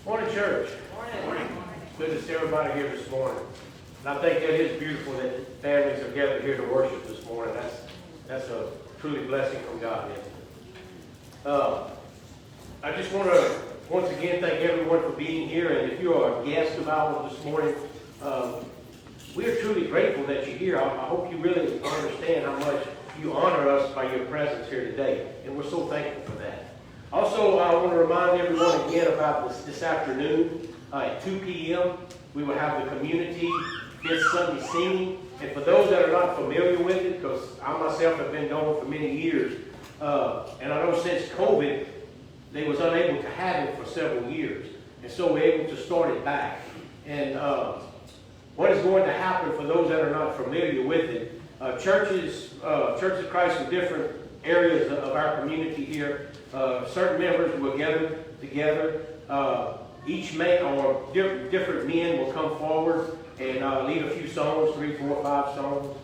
Morning, church. Morning. Good to see everybody here this morning. And I think that is beautiful that families are gathered here to worship this morning. That's a truly blessing from God, isn't it? I just want to once again thank everyone for being here. And if you are a guest of ours this morning, we are truly grateful that you're here. I hope you really understand how much you honor us by your presence here today. And we're so thankful for that. Also, I want to remind everyone again about this afternoon at 2 p.m. We will have the community Fifth Sunday singing. And for those that are not familiar with it, because I myself have been going for many years, and I know since COVID, they was unable to have it for several years. And so we're able to start it back. And what is going to happen for those that are not familiar with it, Churches of Christ in different areas of our community here, certain members will gather together. Each man or different men will come forward and lead a few songs, 3, 4, 5 songs.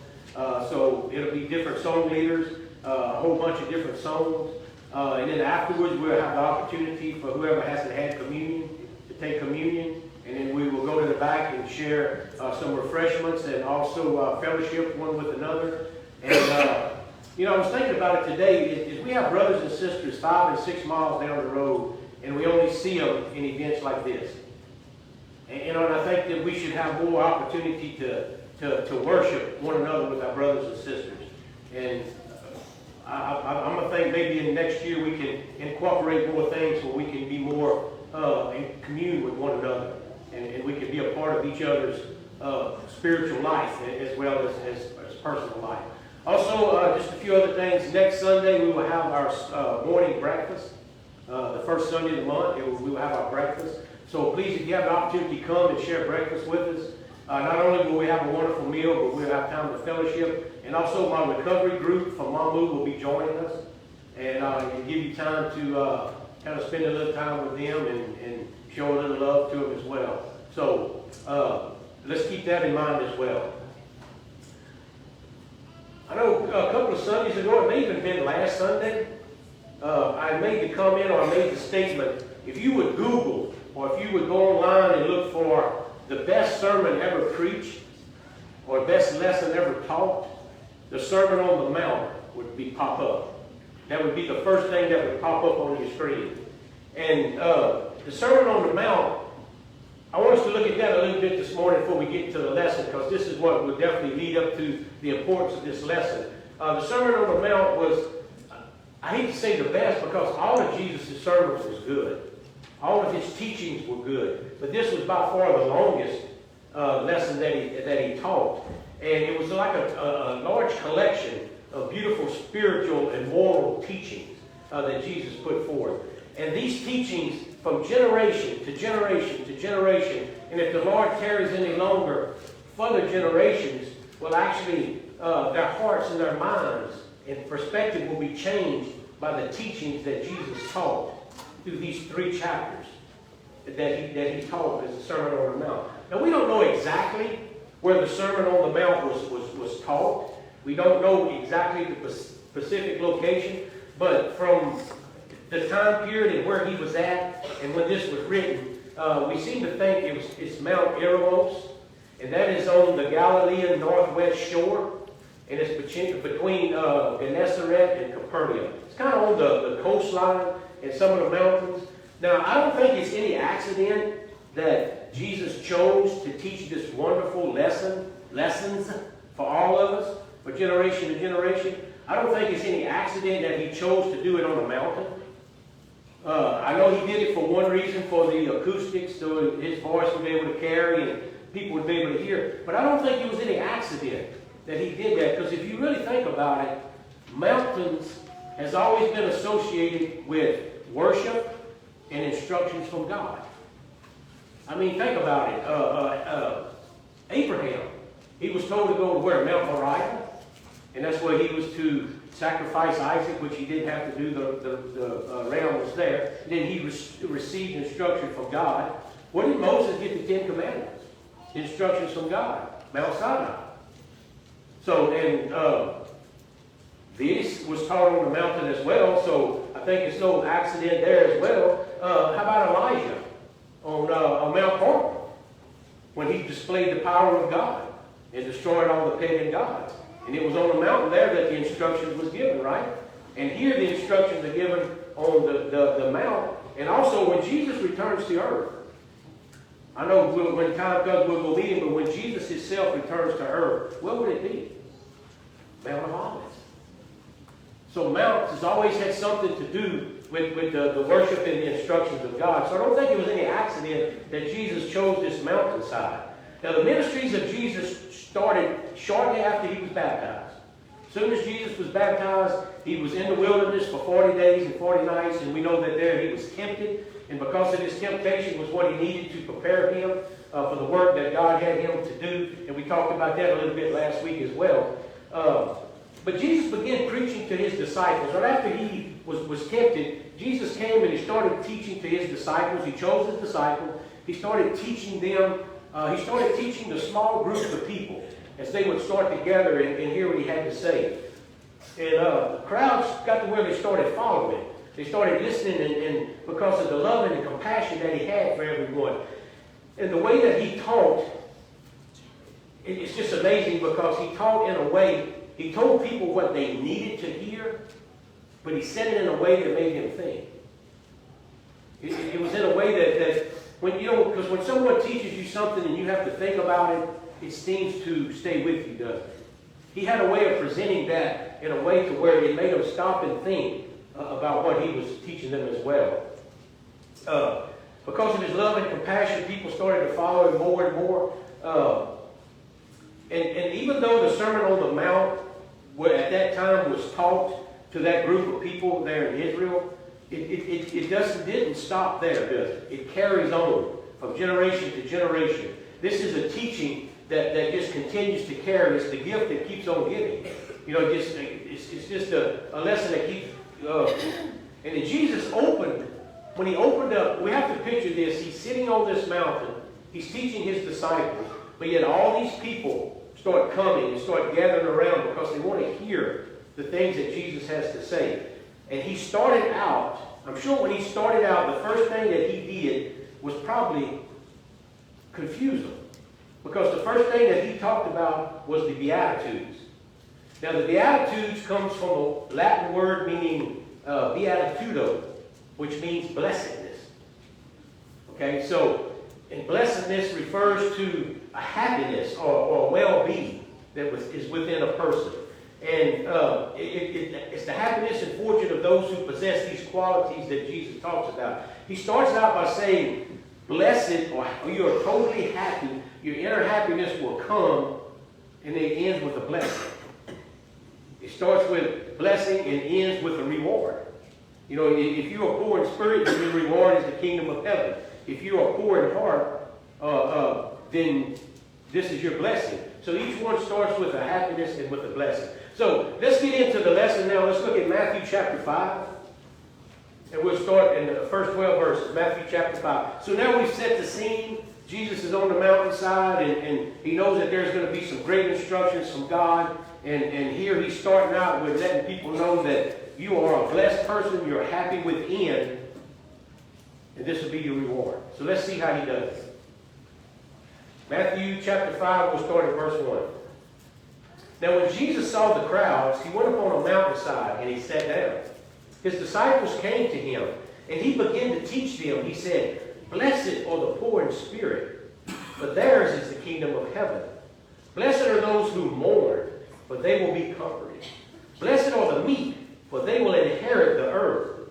So it'll be different song leaders, a whole bunch of different songs. And then afterwards we'll have the opportunity for whoever hasn't had communion to take communion. And then we will go to the back and share some refreshments and also fellowship one with another. And I was thinking about it today, is we have brothers and sisters 5 and 6 miles down the road, and we only see them in events like this. And I think that we should have more opportunity to worship one another with our brothers and sisters. And I'm going to think maybe in next year we can incorporate more things where we can be more in commune with one another. And we can be a part of each other's spiritual life as well as personal life. Also, just a few other things. Next Sunday, we will have our morning breakfast. The first Sunday of the month, we will have our breakfast. So please, if you have the opportunity to come and share breakfast with us, not only will we have a wonderful meal, but we'll have time to fellowship. And also, my recovery group from Mamu will be joining us. And give you time to kind of spend a little time with them and show a little love to them as well. So let's keep that in mind as well. I know a couple of Sundays ago, it may have even been last Sunday, I made the comment or I made the statement, if you would Google or if you would go online and look for the best sermon ever preached or best lesson ever taught, the Sermon on the Mount would pop up. That would be the first thing that would pop up on your screen. And the Sermon on the Mount, I want us to look at that a little bit this morning before we get to the lesson, because this is what will definitely lead up to the importance of this lesson. The Sermon on the Mount was, I hate to say the best, because all of Jesus' sermons was good. All of his teachings were good. But this was by far the longest lesson that he taught. And it was like a large collection of beautiful spiritual and moral teachings that Jesus put forth. And these teachings from generation to generation to generation, and if the Lord tarries any longer, further generations will actually, their hearts and their minds and perspective will be changed by the teachings that Jesus taught through these 3 chapters that he taught as the Sermon on the Mount. Now, we don't know exactly where the Sermon on the Mount was taught. We don't know exactly the specific location, but from the time period and where he was at and when this was written, we seem to think it's Mount Eremos, and that is on the Galilean northwest shore, and it's between Gennesaret and Capernaum. It's kind of on the coastline and some of the mountains. Now, I don't think it's any accident that Jesus chose to teach this wonderful lessons for all of us, for generation to generation. I don't think it's any accident that he chose to do it on a mountain. I know he did it for one reason, for the acoustics, so his voice would be able to carry and people would be able to hear. But I don't think it was any accident that he did that, because if you really think about it, mountains has always been associated with worship and instructions from God. I mean, think about it. Abraham, he was told to go to where? Mount Moriah, and that's where he was to sacrifice Isaac, which he didn't have to do. The ram was there. And then he received instruction from God. What did Moses get the 10 Commandments? Instructions from God. Mount Sinai. So, and this was taught on the mountain as well, so I think it's no accident there as well. displayed the power of God and destroyed all the pagan gods. And it was on the mountain there that the instructions was given, right? And here the instructions are given on the mount. And also when Jesus returns to earth, I know when time comes we'll go meet him, but when Jesus himself returns to earth, what would it be? Mount of Olives. So mounts has always had something to do with the worship and the instructions of God. So I don't think it was any accident that Jesus chose this mountainside. Now the ministries of Jesus started shortly after he was baptized. As soon as Jesus was baptized, he was in the wilderness for 40 days and 40 nights, and we know that there he was tempted. And because of his temptation was what he needed to prepare him for the work that God had him to do. And we talked about that a little bit last week as well. But Jesus began preaching to his disciples. Right after he was tempted, Jesus came and he started teaching to his disciples. He chose his disciples. He started teaching them. He started teaching the small groups of people as they would start together and hear what he had to say. And the crowds got to where they started following. They started listening and because of the love and the compassion that he had for everyone. And the way that he taught, it's just amazing because he taught in a way, he told people what they needed to hear, but he said it in a way that made them think. It was in a way that when because when someone teaches you something and you have to think about it, it seems to stay with you, doesn't it? He had a way of presenting that in a way to where it made them stop and think about what he was teaching them as well. Because of his love and compassion, people started to follow him more and more. And even though the Sermon on the Mount at that time was taught to that group of people there in Israel, it didn't stop there, does it? It carries on from generation to generation. This is a teaching that just continues to carry. It's the gift that keeps on giving. It's just a lesson that keeps. And then Jesus opened, when he opened up, we have to picture this. He's sitting on this mountain. He's teaching his disciples. But yet all these people start coming and start gathering around because they want to hear the things that Jesus has to say. And he started out, I'm sure when he started out, the first thing that he did was probably confuse them. Because the first thing that he talked about was the beatitudes. Now the beatitudes comes from the Latin word meaning beatitudo, which means blessedness. Okay, so and blessedness refers to a happiness or well-being that is within a person. And it's the happiness and fortune of those who possess these qualities that Jesus talks about. He starts out by saying, blessed, or you are totally happy, your inner happiness will come, and it ends with a blessing. It starts with blessing and ends with a reward. You know, if you are poor in spirit, then your reward is the kingdom of heaven. If you are poor in heart, then this is your blessing. So each one starts with a happiness and with a blessing. So let's get into the lesson now. Let's look at Matthew chapter 5. And we'll start in the first 12 verses, Matthew chapter 5. So now we've set the scene. Jesus is on the mountainside, and he knows that there's going to be some great instructions from God. And here he's starting out with letting people know that you are a blessed person, you're happy within, and this will be your reward. So let's see how he does it. Matthew chapter 5, we'll start at verse 1. Now when Jesus saw the crowds, he went up on a mountainside and he sat down. His disciples came to him, and he began to teach them. He said, blessed are the poor in spirit, for theirs is the kingdom of heaven. Blessed are those who mourn, for they will be comforted. Blessed are the meek, for they will inherit the earth.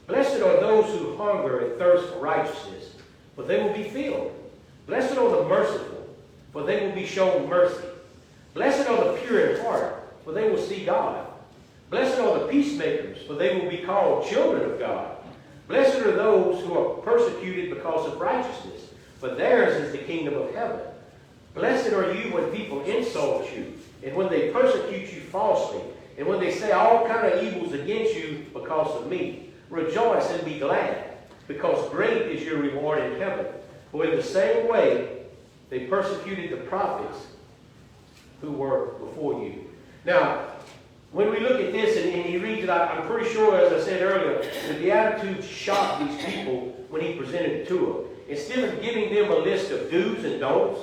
Blessed are those who hunger and thirst for righteousness, for they will be filled. Blessed are the merciful, for they will be shown mercy. Blessed are the pure in heart, for they will see God. Blessed are the peacemakers, for they will be called children of God. Blessed are those who are persecuted because of righteousness, for theirs is the kingdom of heaven. Blessed are you when people insult you, and when they persecute you falsely, and when they say all kind of evils against you because of me. Rejoice and be glad, because great is your reward in heaven. For in the same way they persecuted the prophets who were before you. Now, when we look at this and he reads it, I'm pretty sure, as I said earlier, the Beatitudes shocked these people when he presented it to them. Instead of giving them a list of do's and don'ts,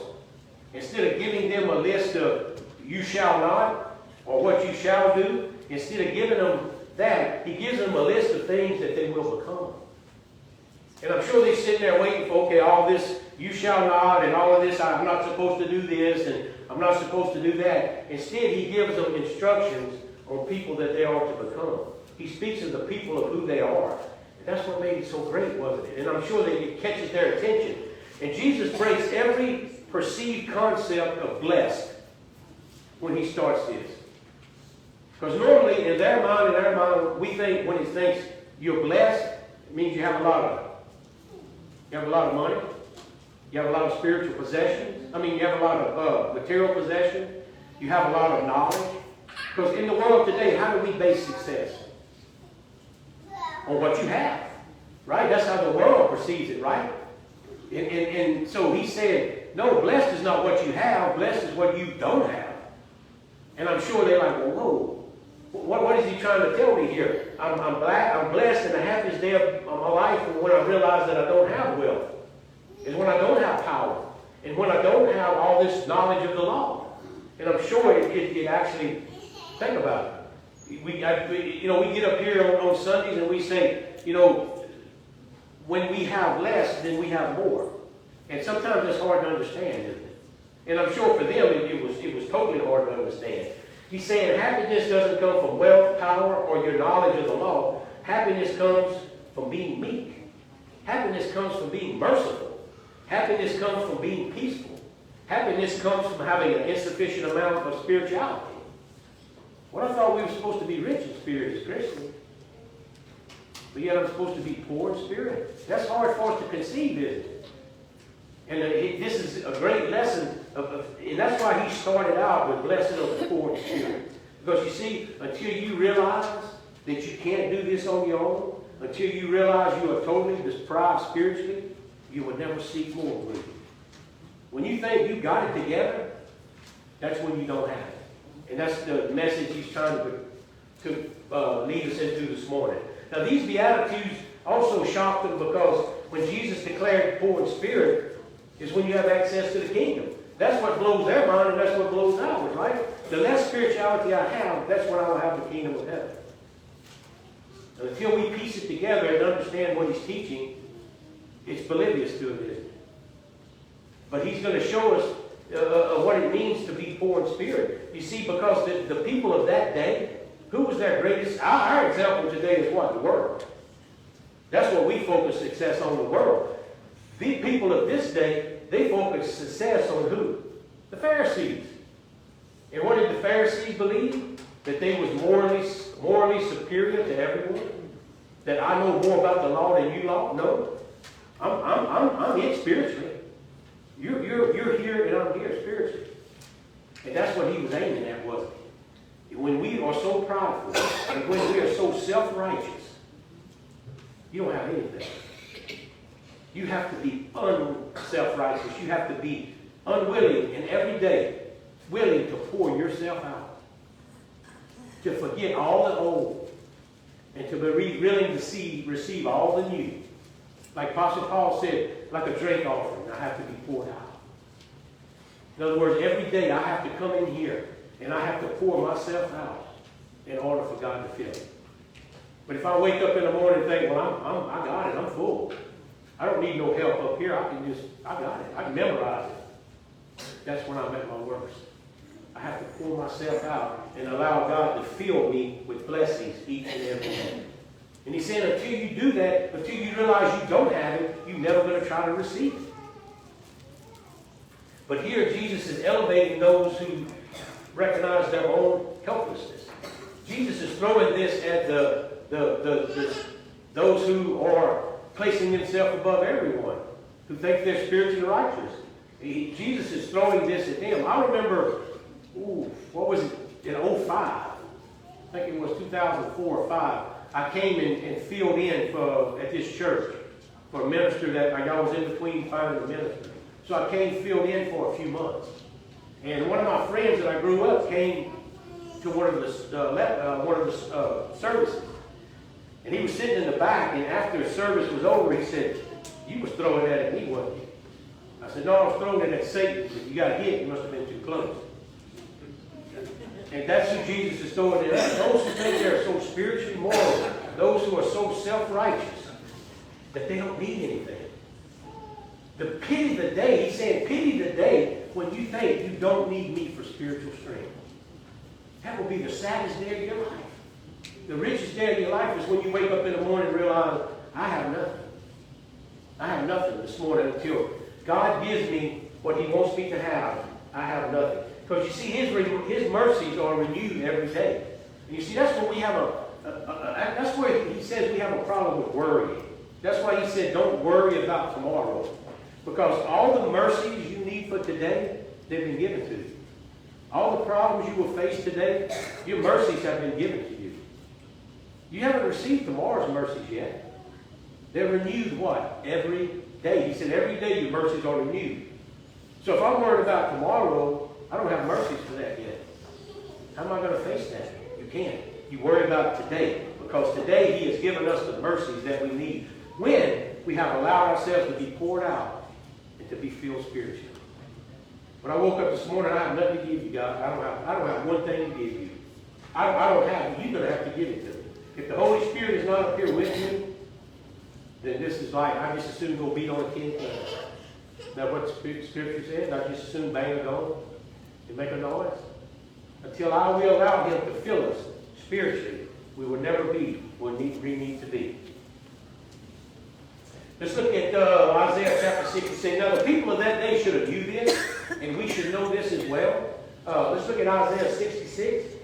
Instead of giving them a list of you shall not or what you shall do, instead of giving them that, he gives them a list of things that they will become. And I'm sure they're sitting there waiting for, okay, all this you shall not and all of this, I'm not supposed to do this and I'm not supposed to do that. Instead, he gives them instructions on people that they are to become. He speaks of the people of who they are. And that's what made it so great, wasn't it? And I'm sure that it catches their attention. And Jesus breaks every perceived concept of blessed when he starts this. Because normally, in their mind, we think when he thinks you're blessed, it means you have a lot of money. You have a lot of spiritual possessions. I mean, you have a lot of material possession. You have a lot of knowledge. Because in the world today, how do we base success? On what you have. Right? That's how the world perceives it, right? And so he said, no, blessed is not what you have. Blessed is what you don't have. And I'm sure they're like, well, whoa. What is he trying to tell me here? I'm blessed, and the happiest day of my life is when I realize that I don't have wealth. Is when I don't have power. And when I don't have all this knowledge of the law. And I'm sure it actually, think about it. We get up here on Sundays and we say, when we have less, then we have more. And sometimes it's hard to understand, isn't it? And I'm sure for them it was totally hard to understand. He's saying happiness doesn't come from wealth, power, or your knowledge of the law. Happiness comes from being meek. Happiness comes from being merciful. Happiness comes from being peaceful. Happiness comes from having an insufficient amount of spirituality. Well, I thought we were supposed to be rich in spirit as Christians. But yet I'm supposed to be poor in spirit. That's hard for us to conceive, isn't it? And this is a great lesson. And that's why he started out with blessed are the poor in spirit. Because you see, until you realize that you can't do this on your own, until you realize you are totally deprived spiritually, you will never seek more, will you? When you think you got it together, that's when you don't have it. And that's the message he's trying to lead us into this morning. Now, these Beatitudes also shocked them because when Jesus declared poor in spirit is when you have access to the kingdom. That's what blows their mind and that's what blows ours, right? The less spirituality I have, that's when I will have the kingdom of heaven. And until we piece it together and understand what he's teaching, it's oblivious to it, isn't it? But he's going to show us what it means to be poor in spirit. You see, because the people of that day, who was their greatest? Our example today is what? The world. That's what we focus success on, the world. The people of this day, they focus success on who? The Pharisees. And what did the Pharisees believe? That they was morally superior to everyone? That I know more about the law than you law? No. I'm it spiritually. You're here and I'm here spiritually. And that's what he was aiming at, wasn't he? When we are so prideful and when we are so self-righteous, you don't have anything. You have to be unself-righteous. You have to be unwilling and every day willing to pour yourself out. To forget all the old and to be willing to receive all the new. Like Apostle Paul said, like a drink offering, I have to be poured out. In other words, every day I have to come in here and I have to pour myself out in order for God to fill me. But if I wake up in the morning and think, well, I got it, I'm full. I don't need no help up here. I got it. I can memorize it. That's when I'm at my worst. I have to pour myself out and allow God to fill me with blessings each and every day. And he's saying until you do that, until you realize you don't have it, you're never going to try to receive it. But here Jesus is elevating those who recognize their own helplessness. Jesus is throwing this at those who are placing themselves above everyone, who think they're spiritually righteous. Jesus is throwing this at them. I remember, what was it, in 2005, I think it was 2004 or 5, I came and filled in at this church for a minister that I was in between finding a minister. So I came filled in for a few months. And one of my friends that I grew up came to one of the services. And he was sitting in the back, and after the service was over, he said, "You was throwing that at me, wasn't you?" I said, no, I was thrown in at Satan. If you got hit, you must have been too close. And that's who Jesus is throwing in at. Those who think they're so spiritually moral, those who are so self-righteous that they don't need anything. The pity the day, he's saying, pity the day when you think you don't need me for spiritual strength. That will be the saddest day of your life. The richest day of your life is when you wake up in the morning and realize, I have nothing. I have nothing this morning until God gives me what he wants me to have. I have nothing. Because you see, his mercies are renewed every day. And you see, that's when we have that's where he says we have a problem with worrying. That's why he said, don't worry about tomorrow. Because all the mercies you need for today, they've been given to you. All the problems you will face today, your mercies have been given to you. You haven't received tomorrow's mercies yet. They're renewed what? Every day. He said every day your mercies are renewed. So if I'm worried about tomorrow, I don't have mercies for that yet. How am I going to face that? You can't. You worry about today. Because today he has given us the mercies that we need when we have allowed ourselves to be poured out and to be filled spiritually. When I woke up this morning, I have nothing to give you guys. I don't have one thing to give you. I don't have it. You're going to have to give it to me. If the Holy Spirit is not up here with me, then this is like, I just as soon go beat on a kid's gun. Now what the Scripture says, I just as soon bang a gong and make a noise. Until I will allow him to fill us spiritually, we will never be where we need to be. Let's look at Isaiah chapter 66. Now, the people of that day should have knew this, and we should know this as well. Let's look at Isaiah 66.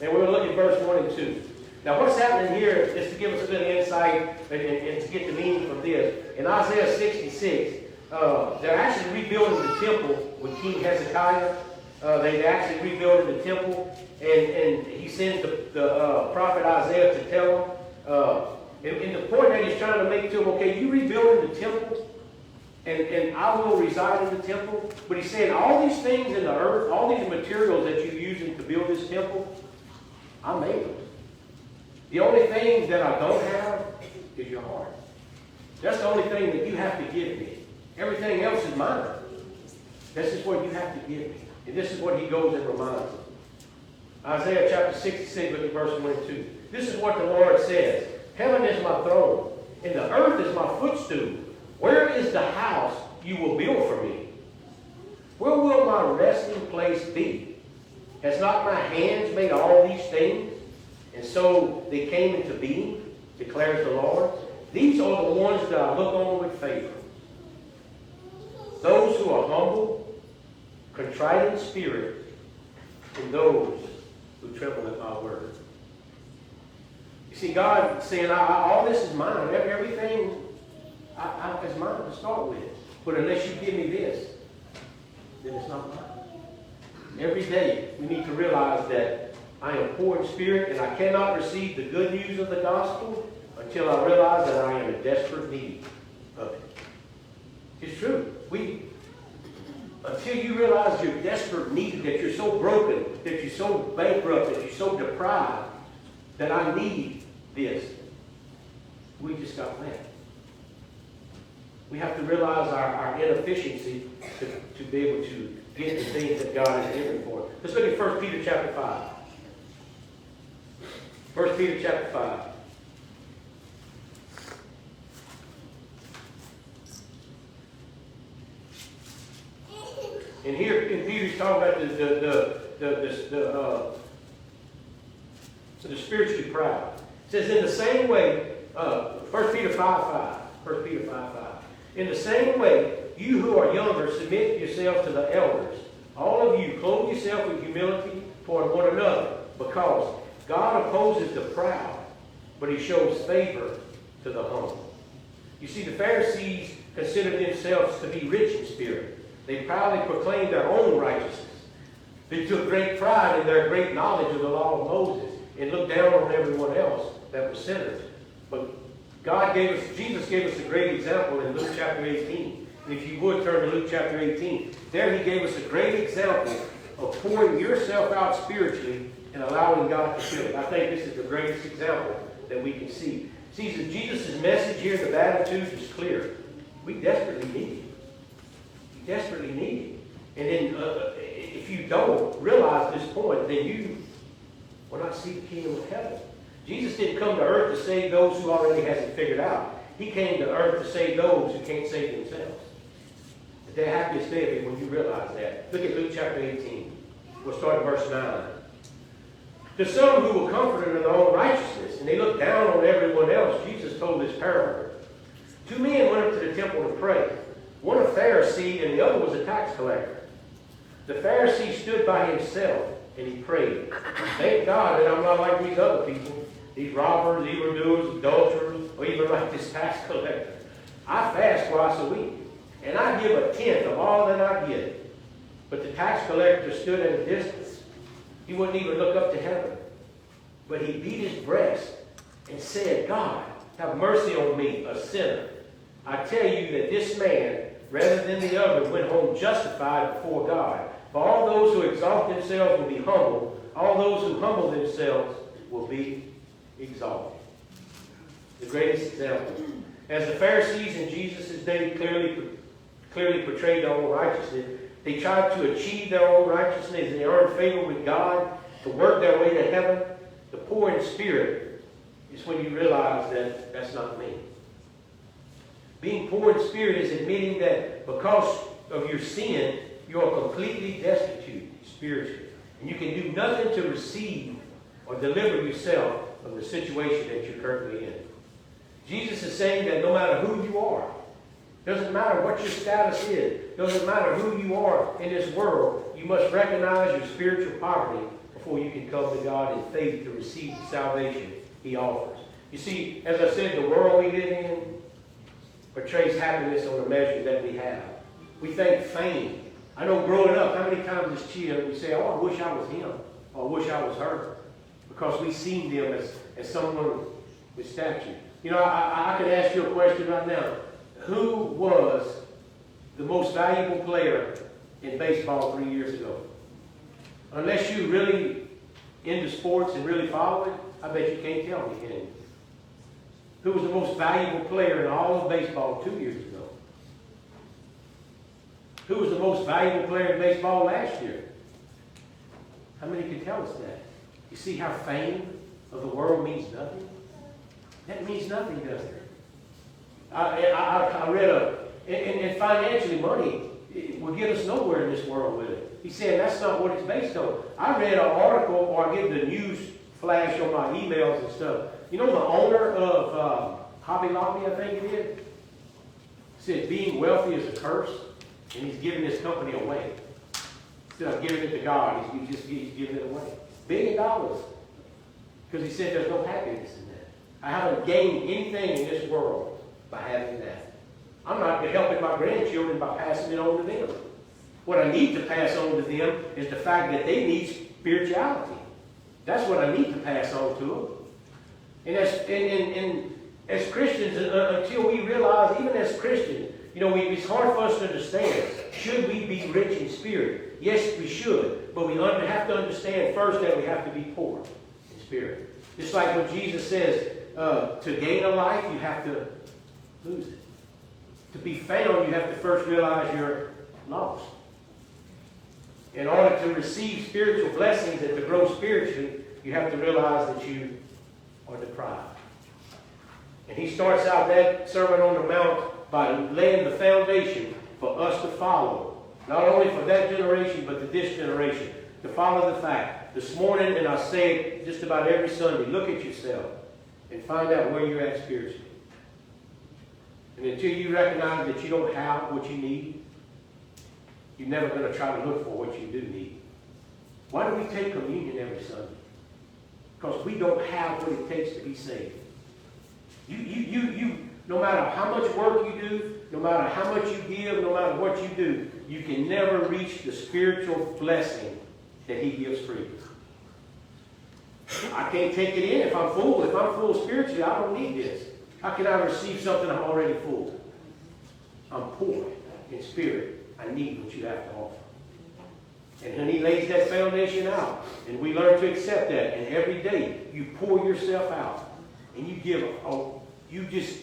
And we're going to look at verse 1 and 2. Now, what's happening here is to give us a little insight and to get the meaning from this. In Isaiah 66, they're actually rebuilding the temple with King Hezekiah. They're actually rebuilding the temple, and he sends the prophet Isaiah to tell them. And the point that he's trying to make to him, okay, you rebuilding the temple, and I will reside in the temple. But he's saying all these things in the earth, all these materials that you're using to build this temple, I made them. The only thing that I don't have is your heart. That's the only thing that you have to give me. Everything else is mine. This is what you have to give me. And this is what he goes and reminds them. Isaiah chapter 66, look at verse 1 and 2. This is what the Lord says. Heaven is my throne, and the earth is my footstool. Where is the house you will build for me? Where will my resting place be? Has not my hands made all these things? And so they came into being, declares the Lord. These are the ones that I look on with favor. Those who are humble, contrite in spirit, and those who tremble at my word. You see, God saying, all this is mine. Everything is mine to start with. But unless you give me this, then it's not mine. Every day, we need to realize that I am poor in spirit, and I cannot receive the good news of the gospel until I realize that I am in desperate need of it. It's true. Until you realize your desperate need, that you're so broken, that you're so bankrupt, that you're so deprived, that I need this, we just got left. We have to realize our inefficiency to be able to get the things that God has given for us. Let's look at 1 Peter chapter 5. 1 Peter chapter 5. And here in Peter's talking about the spiritually proud. It says, in the same way, 1 Peter 5:5. 1 Peter 5:5. In the same way, you who are younger, submit yourselves to the elders. All of you, clothe yourself with humility toward one another, because God opposes the proud, but he shows favor to the humble. You see, the Pharisees considered themselves to be rich in spirit. They proudly proclaimed their own righteousness. They took great pride in their great knowledge of the law of Moses and looked down on everyone else that was sinners. But Jesus gave us a great example in Luke chapter 18. And if you would turn to Luke chapter 18, there he gave us a great example of pouring yourself out spiritually and allowing God to fill it. I think this is the greatest example that we can see. See, Jesus' message here, the beatitude, is clear. We desperately need Him. We desperately need Him. And then if you don't realize this point, then you will not see the kingdom of heaven. Jesus didn't come to earth to save those who already has it figured out. He came to earth to save those who can't save themselves. The happiest day when you realize that. Look at Luke chapter 18. We'll start at verse 9. To some who were comforted in their own righteousness, and they looked down on everyone else, Jesus told this parable. 2 men went up to the temple to pray. One a Pharisee, and the other was a tax collector. The Pharisee stood by himself, and he prayed, "Thank God that I'm not like these other people, these robbers, evildoers, adulterers, or even like this tax collector. I fast twice a week, and I give a tenth of all that I get." But the tax collector stood at a distance. He wouldn't even look up to heaven. But he beat his breast and said, "God, have mercy on me, a sinner. I tell you that this man, rather than the other, went home justified before God. For all those who exalt themselves will be humbled. All those who humble themselves will be exalted." The greatest example. As the Pharisees in Jesus' day clearly portrayed their own righteousness, they tried to achieve their own righteousness and earn favor with God, to work their way to heaven. The poor in spirit is when you realize that that's not me. Being poor in spirit is admitting that because of your sin, you are completely destitute spiritually. And you can do nothing to receive or deliver yourself from the situation that you're currently in. Jesus is saying that no matter who you are, doesn't matter what your status is, doesn't matter who you are in this world, you must recognize your spiritual poverty before you can come to God in faith to receive the salvation He offers. You see, as I said, the world we live in portrays happiness on the measure that we have. We think fame. I know growing up, how many times as children we say, "Oh, I wish I was him," or "I wish I was her," because we seen them as someone with stature. You know, I can ask you a question right now. Who was the most valuable player in baseball 3 years ago? Unless you really into sports and really follow it, I bet you can't tell me, can you? Who was the most valuable player in all of baseball 2 years ago? Who was the most valuable player in baseball last year? How many can tell us that? You see how fame of the world means nothing? That means nothing, does it? I read and financially money will get us nowhere in this world with it. He said that's not what it's based on. I read an article, or I get the news flash on my emails and stuff. You know the owner of Hobby Lobby, I think it is, said being wealthy is a curse, and he's giving his company away. Instead of giving it to God, he's giving it away. $1 billion. Because he said there's no happiness in that. I haven't gained anything in this world by having that. I'm not helping my grandchildren by passing it on to them. What I need to pass on to them is the fact that they need spirituality. That's what I need to pass on to them. And as Christians, until we realize, even as Christians, you know, it's hard for us to understand. Should we be rich in spirit? Yes, we should. But we have to understand first that we have to be poor in spirit. Just like when Jesus says, to gain a life, you have to lose it. To be found, you have to first realize you're lost. In order to receive spiritual blessings and to grow spiritually, you have to realize that you are deprived. And he starts out that Sermon on the Mount by laying the foundation for us to follow. Not only for that generation, but to this generation. To follow the fact. This morning, and I say it just about every Sunday, look at yourself and find out where you're at spiritually. And until you recognize that you don't have what you need, you're never going to try to look for what you do need. Why do we take communion every Sunday? Because we don't have what it takes to be saved. You, no matter how much work you do, no matter how much you give, no matter what you do, you can never reach the spiritual blessing that He gives freely. I can't take it in if I'm full. If I'm full spiritually, I don't need this. How can I receive something I'm already full? I'm poor in spirit. I need what you have to offer. And when He lays that foundation out, and we learn to accept that, and every day you pour yourself out, and you just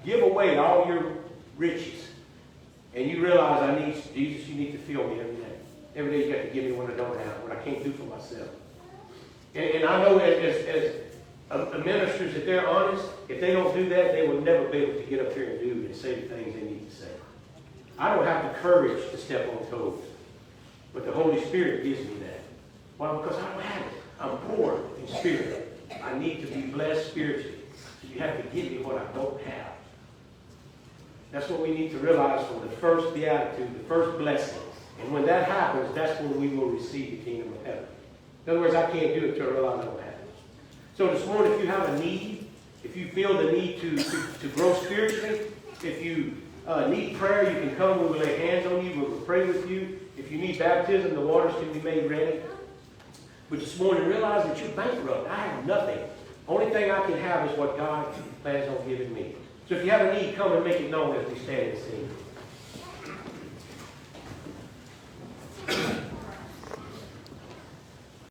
give away all your riches. And you realize I need Jesus, you need to fill me every day. Every day you got to give me what I don't have, what I can't do for myself. And I know as ministers, if they're honest, if they don't do that, they will never be able to get up here and do and say the things they need to say. I don't have the courage to step on toes, but the Holy Spirit gives me that. Why? Because I don't have it. I'm poor in spirit. I need to be blessed spiritually. So you have to give me what I don't have. That's what we need to realize from the first beatitude, the first blessing. And when that happens, that's when we will receive the kingdom of heaven. In other words, I can't do it until I realize I don't have it. So this morning, if you have a need, if you feel the need to grow spiritually, if you need prayer, you can come. We will lay hands on you. We will pray with you. If you need baptism, the waters can be made ready. But this morning, realize that you're bankrupt. I have nothing. Only thing I can have is what God plans on giving me. So if you have a need, come and make it known as we stand and sing.